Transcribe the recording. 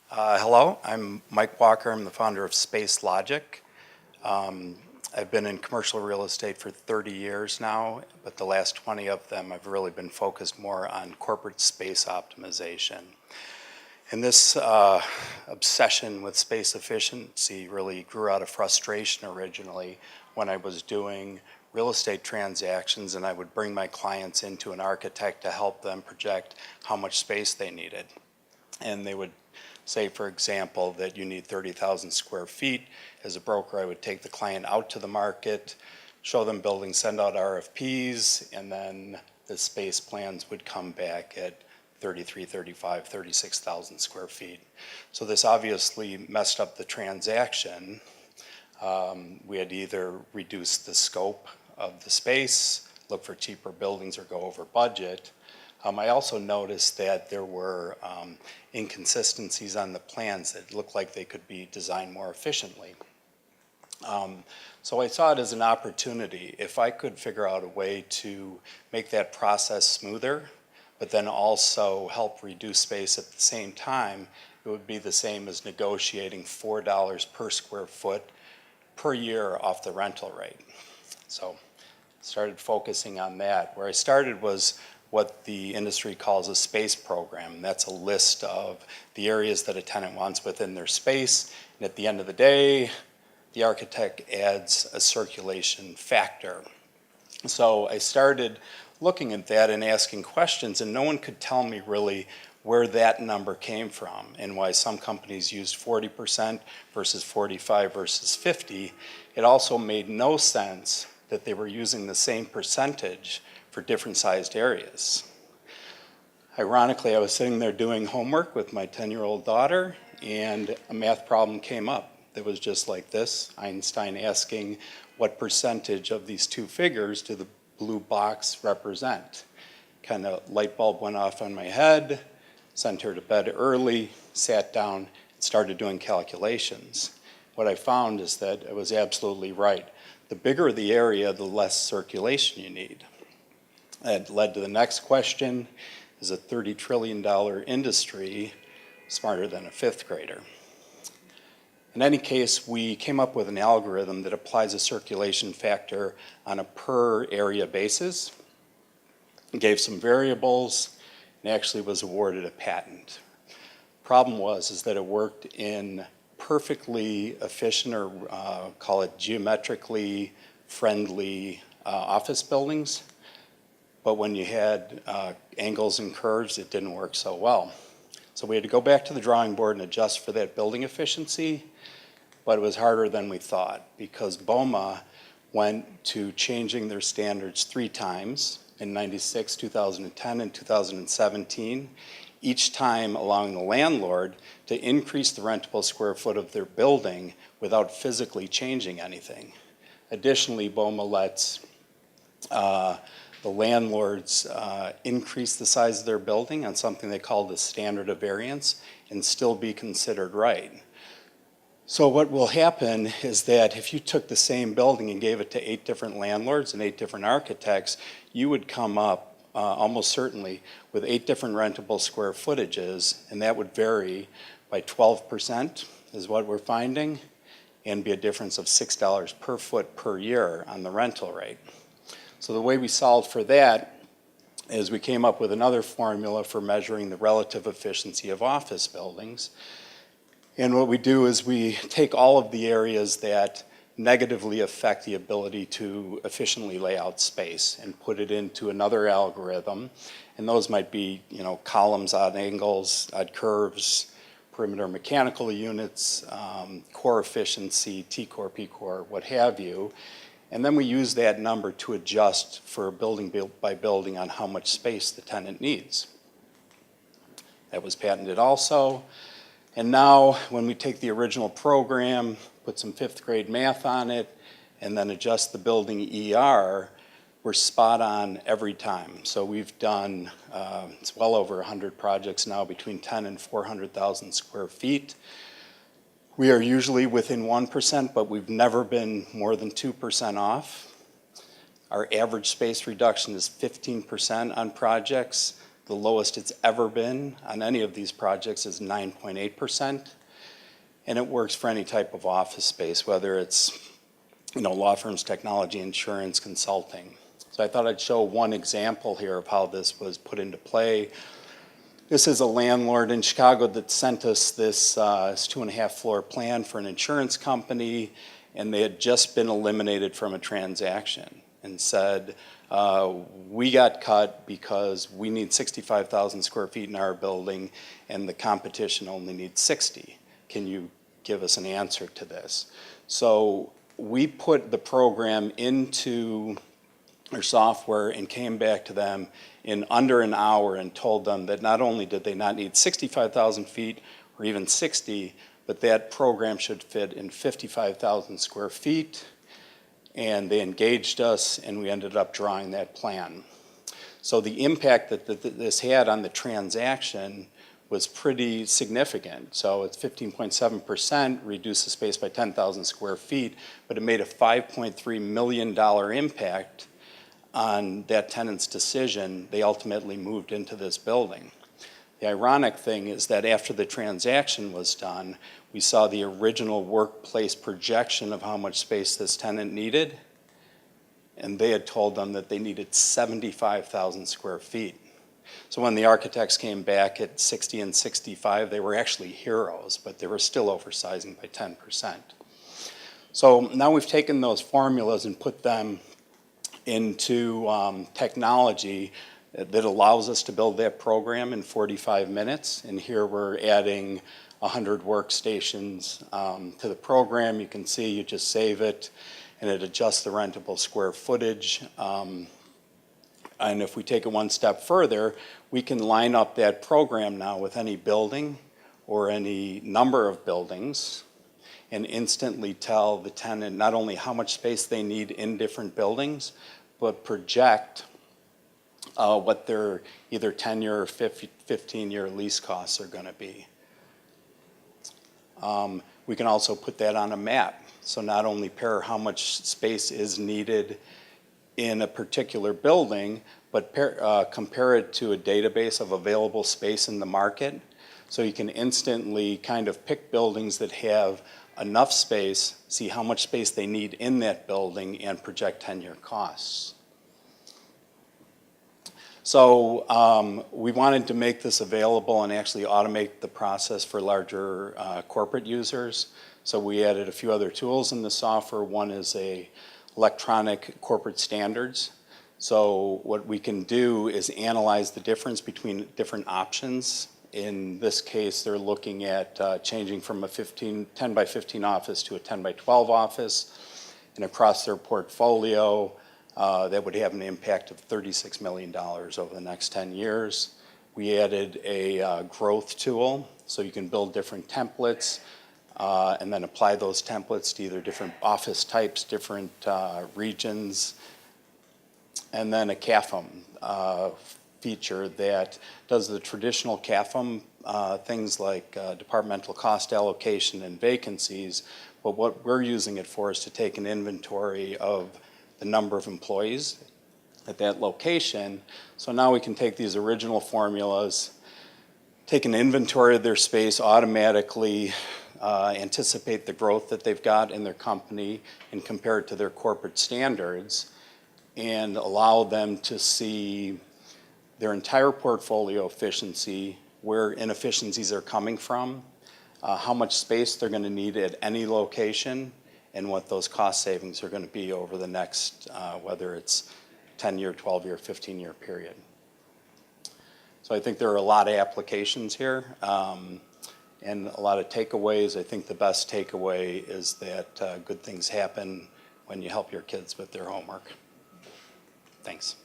Hello, I'm Mike Walker. I'm the founder of SpaceLogik. I've been in commercial real estate for 30 years now, but the last 20 of them I've really been focused more on corporate space optimization. And this obsession with space efficiency really grew out of frustration originally when I was doing real estate transactions and I would bring my clients into an architect to help them project how much space they needed. And they would say, for example, that you need 30,000 square feet. As a broker, I would take the client out to the market, show them buildings, send out RFPs, and then the space plans would come back at 33, 35, 36,000 square feet. So this obviously messed up the transaction. We had to either reduce the scope of the space, look for cheaper buildings, or go over budget. I also noticed that there were inconsistencies on the plans that looked like they could be designed more efficiently. So I saw it as an opportunity. If I could figure out a way to make that process smoother, but then also help reduce space at the same time, it would be the same as negotiating $4 per square foot per year off the rental rate. So I started focusing on that. Where I started was what the industry calls a space program. That's a list of the areas that a tenant wants within their space. And at the end of the day, the architect adds a circulation factor. So I started looking at that and asking questions, and no one could tell me really where that number came from and why some companies used 40% versus 45 versus 50. It also made no sense that they were using the same percentage for different sized areas. Ironically, I was sitting there doing homework with my 10-year-old daughter, and a math problem came up that was just like this. Einstein asking, what percentage of these two figures do the blue box represent? Kind of light bulb went off on my head, sent her to bed early, sat down, and started doing calculations. What I found is that I was absolutely right. The bigger the area, the less circulation you need. That led to the next question: is a $30 trillion industry smarter than a fifth grader? In any case, we came up with an algorithm that applies a circulation factor on a per area basis, gave some variables, and actually was awarded a patent. Problem was that it worked in perfectly efficient, or call it geometrically friendly office buildings. But when you had angles and curves, it didn't work so well. So we had to go back to the drawing board and adjust for that building efficiency, but it was harder than we thought because BOMA went to changing their standards 3 times in 96, 2010, and 2017, each time allowing the landlord to increase the rentable square foot of their building without physically changing anything. Additionally, BOMA lets the landlords increase the size of their building on something they call the standard of variance and still be considered right. So what will happen is that if you took the same building and gave it to 8 different landlords and 8 different architects, you would come up almost certainly with 8 different rentable square footages, and that would vary by 12% is what we're finding, and be a difference of $6 per foot per year on the rental rate. So the way we solved for that is we came up with another formula for measuring the relative efficiency of office buildings. And what we do is we take all of the areas that negatively affect the ability to efficiently lay out space and put it into another algorithm. And those might be, columns, odd angles, odd curves, perimeter mechanical units, core efficiency, T-core, P-core, what have you. And then we use that number to adjust for building by building on how much space the tenant needs. That was patented also. And now when we take the original program, put some 5th grade math on it, and then adjust the building ER, we're spot on every time. So we've done, it's well over 100 projects now between 10 and 400,000 square feet. We are usually within 1%, but we've never been more than 2% off. Our average space reduction is 15% on projects. The lowest it's ever been on any of these projects is 9.8%. And it works for any type of office space, whether it's law firms, technology, insurance, consulting. So I thought I'd show one example here of how this was put into play. This is a landlord in Chicago that sent us this 2.5 floor plan for an insurance company, and they had just been eliminated from a transaction and said, we got cut because we need 65,000 square feet in our building and the competition only needs 60. Can you give us an answer to this? So we put the program into our software and came back to them in under an hour and told them that not only did they not need 65,000 feet or even 60, but that program should fit in 55,000 square feet. And they engaged us, and we ended up drawing that plan. So the impact that this had on the transaction was pretty significant. So it's 15.7%, reduced the space by 10,000 square feet, but it made a $5.3 million impact on that tenant's decision. They ultimately moved into this building. The ironic thing is that after the transaction was done, we saw the original workplace projection of how much space this tenant needed, and they had told them that they needed 75,000 square feet. So when the architects came back at 60 and 65, they were actually heroes, but they were still oversizing by 10%. So now we've taken those formulas and put them into technology that allows us to build that program in 45 minutes. And here we're adding 100 workstations to the program. You can see you just save it, and it adjusts the rentable square footage. And if we take it one step further, we can line up that program now with any building or any number of buildings and instantly tell the tenant not only how much space they need in different buildings, but project what their either 10-year or 15-year lease costs are going to be. We can also put that on a map. So not only pair how much space is needed in a particular building, but compare it to a database of available space in the market. So you can instantly kind of pick buildings that have enough space, see how much space they need in that building, and project 10-year costs. So we wanted to make this available and actually automate the process for larger corporate users. So we added a few other tools in the software. One is a electronic corporate standards. So what we can do is analyze the difference between different options. In this case, they're looking at changing from a 10 by 15 office to a 10 by 12 office. And across their portfolio, that would have an impact of $36 million over the next 10 years. We added a growth tool, so you can build different templates and then apply those templates to either different office types, different regions, and then a CAFM feature that does the traditional CAFM things like departmental cost allocation and vacancies, but what we're using it for is to take an inventory of the number of employees at that location. So now we can take these original formulas, take an inventory of their space, automatically anticipate the growth that they've got in their company and compare it to their corporate standards, and allow them to see their entire portfolio efficiency, where inefficiencies are coming from, how much space they're going to need at any location, and what those cost savings are going to be over the next, whether it's 10-year, 12-year, 15-year period. So I think there are a lot of applications here and a lot of takeaways. I think the best takeaway is that good things happen when you help your kids with their homework. Thanks.